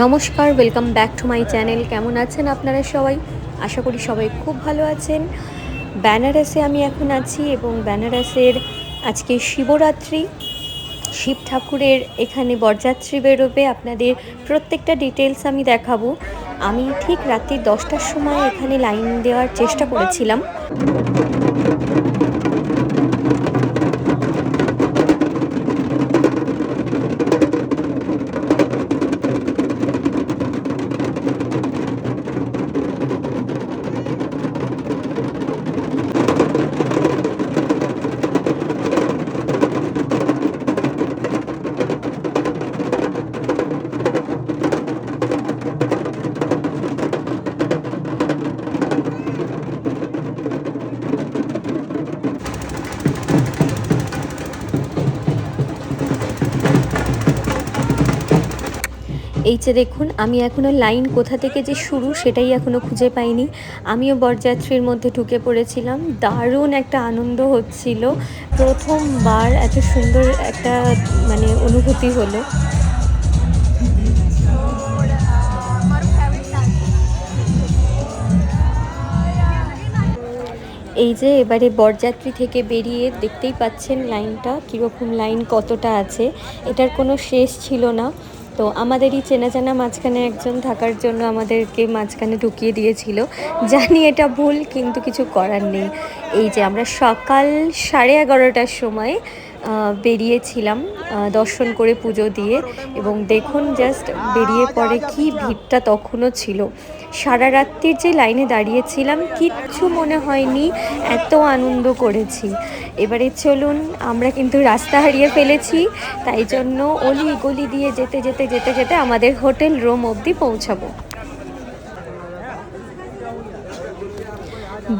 নমস্কার, welcome back to my channel. কেমন আছেন আপনারা সবাই? আশা করি সবাই খুব ভালো আছেন। বেনারসে আমি এখন আছি এবং বেনারসের আজকে শিবরাত্রি। শিব ঠাকুরের এখানে বরযাত্রী বেরোবে, আপনাদের প্রত্যেকটা ডিটেলস আমি দেখাবো। আমি ঠিক রাত্রি 10টার সময় এখানে লাইন দেওয়ার চেষ্টা করেছিলাম। এই যে দেখুন, আমি এখনও লাইন কোথা থেকে যে শুরু সেটাই এখনও খুঁজে পাইনি। আমিও বরযাত্রীর মধ্যে ঢুকে পড়েছিলাম। দারুণ একটা আনন্দ হচ্ছিল। প্রথমবার এত সুন্দর একটা অনুভূতি হলো। এই যে এবারে বরযাত্রী থেকে বেরিয়ে দেখতেই পাচ্ছেন লাইনটা কীরকম, লাইন কতটা আছে, এটার কোনো শেষ ছিল না। তো আমাদেরই চেনা জানা মাঝখানে একজন থাকার জন্য আমাদেরকে মাঝখানে ঢুকিয়ে দিয়েছিল। জানি এটা ভুল, কিন্তু কিছু করার নেই। এই যে আমরা সকাল 11:30টার সময় বেরিয়েছিলাম দর্শন করে, পুজো দিয়ে, এবং দেখুন জাস্ট বেরিয়ে পড়ে কি ভিড়টা তখনও ছিল। সারা রাত্রির যে লাইনে দাঁড়িয়েছিলাম কিচ্ছু মনে হয়নি, এত আনন্দ করেছি। এবারে চলুন, আমরা কিন্তু রাস্তা হারিয়ে ফেলেছি, তাই জন্য অলি গলি দিয়ে যেতে যেতে যেতে যেতে আমাদের হোটেল রুম অবধি পৌঁছাবো।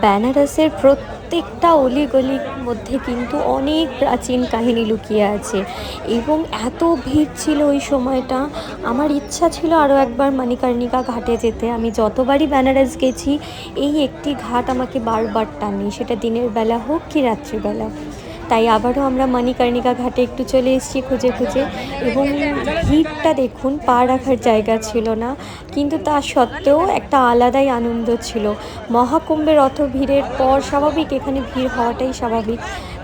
বেনারসের প্রত্যেকটা অলিগলির মধ্যে কিন্তু অনেক প্রাচীন কাহিনী লুকিয়ে আছে, এবং এত ভিড় ছিল ওই সময়টা। আমার ইচ্ছা ছিল আরও একবার মণিকর্ণিকা ঘাটে যেতে। আমি যতবারই বেনারস গেছি এই একটি ঘাট আমাকে বারবার টানে, সেটা দিনের বেলা হোক কি রাত্রিবেলা। তাই আবারও আমরা মণিকর্ণিকা ঘাটে একটু চলে এসেছি খুঁজে খুঁজে। এবং ভিড়টা দেখুন, পা রাখার জায়গা ছিল না, কিন্তু তা সত্ত্বেও একটা আলাদাই আনন্দ ছিল। মহাকুম্ভের অত ভিড়ের পর স্বাভাবিক এখানে ভিড় হওয়াটাই স্বাভাবিক।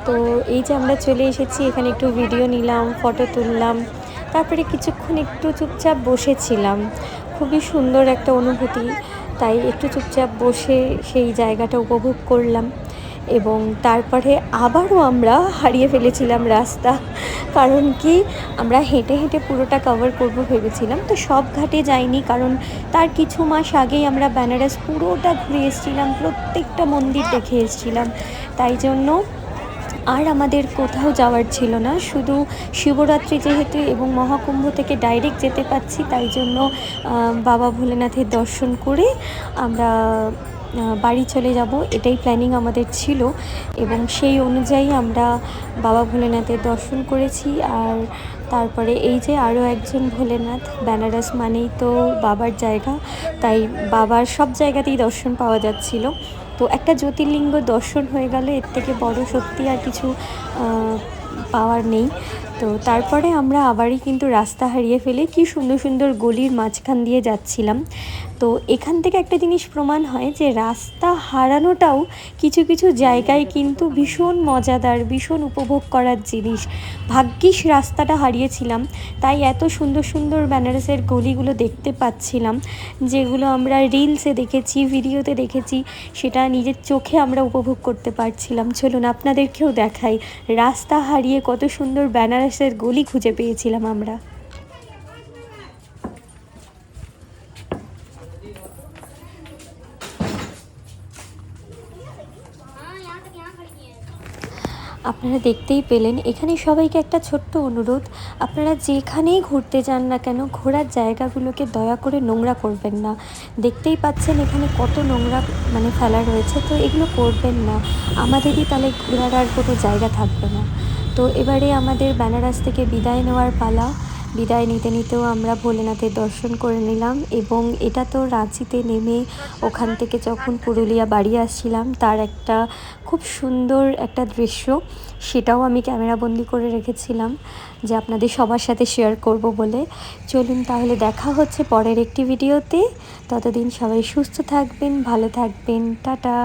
তো এই যে আমরা চলে এসেছি, এখানে একটু ভিডিও নিলাম, ফটো তুললাম, তারপরে কিছুক্ষণ একটু চুপচাপ বসেছিলাম। খুবই সুন্দর একটা অনুভূতি, তাই একটু চুপচাপ বসে সেই জায়গাটা উপভোগ করলাম। এবং তারপরে আবারও আমরা হারিয়ে ফেলেছিলাম রাস্তা। কারণ কি, আমরা হেঁটে হেঁটে পুরোটা কভার করব ভেবেছিলাম, তো সব ঘাটে যাইনি, কারণ তার কিছু মাস আগেই আমরা বেনারস পুরোটা ঘুরে এসেছিলাম, প্রত্যেকটা মন্দির দেখে এসেছিলাম। তাই জন্য আর আমাদের কোথাও যাওয়ার ছিল না। শুধু শিবরাত্রি যেহেতু এবং মহাকুম্ভ থেকে ডাইরেক্ট যেতে পাচ্ছি, তাই জন্য বাবা ভোলেনাথের দর্শন করে আমরা বাড়ি চলে যাব, এটাই প্ল্যানিং আমাদের ছিল। এবং সেই অনুযায়ী আমরা বাবা ভোলেনাথের দর্শন করেছি। আর তারপরে এই যে আরও একজন ভোলেনাথ, বেনারস মানেই তো বাবার জায়গা, তাই বাবার সব জায়গাতেই দর্শন পাওয়া যাচ্ছিল। তো একটা জ্যোতির্লিঙ্গ দর্শন হয়ে গেল, এর থেকে বড় সত্যি আর কিছু পাওয়ার নেই। তো তারপরে আমরা আবারই কিন্তু রাস্তা হারিয়ে ফেলে কি সুন্দর সুন্দর গলির মাঝখান দিয়ে যাচ্ছিলাম। তো এখান থেকে একটা জিনিস প্রমাণ হয় যে রাস্তা হারানোটাও কিছু কিছু জায়গায় কিন্তু ভীষণ মজাদার, ভীষণ উপভোগ করার জিনিস। ভাগ্যিস রাস্তাটা হারিয়েছিলাম, তাই এত সুন্দর সুন্দর বেনারসের গলিগুলো দেখতে পাচ্ছিলাম, যেগুলো আমরা রিলসে দেখেছি, ভিডিওতে দেখেছি, সেটা নিজের চোখে আমরা উপভোগ করতে পারছিলাম। চলুন আপনাদেরকেও দেখাই রাস্তা হারিয়ে কত সুন্দর বেনারসের গলি খুঁজে পেয়েছিলাম আমরা। আপনারা দেখতেই পেলেন, এখানে সবাইকে একটা ছোট্ট অনুরোধ, আপনারা যেখানেই ঘুরতে যান না কেন, ঘোরার জায়গাগুলোকে দয়া করে নোংরা করবেন না। দেখতেই পাচ্ছেন এখানে কত নোংরা ফেলা রয়েছে, তো এগুলো করবেন না, আমাদেরই তাহলে ঘোরার আর কোনো জায়গা থাকবে না। তো এবারে আমাদের বেনারস থেকে বিদায় নেওয়ার পালা। বিদায় নিতে নিতেও আমরা ভোলেনাথের দর্শন করে নিলাম। এবং এটা তো রাঁচিতে নেমে ওখান থেকে যখন পুরুলিয়া বাড়ি আসছিলাম তার একটা খুব সুন্দর একটা দৃশ্য, সেটাও আমি ক্যামেরাবন্দি করে রেখেছিলাম যে আপনাদের সবার সাথে শেয়ার করব বলে। চলুন তাহলে দেখা হচ্ছে পরের একটি ভিডিওতে। ততদিন সবাই সুস্থ থাকবেন, ভালো থাকবেন, টাটা।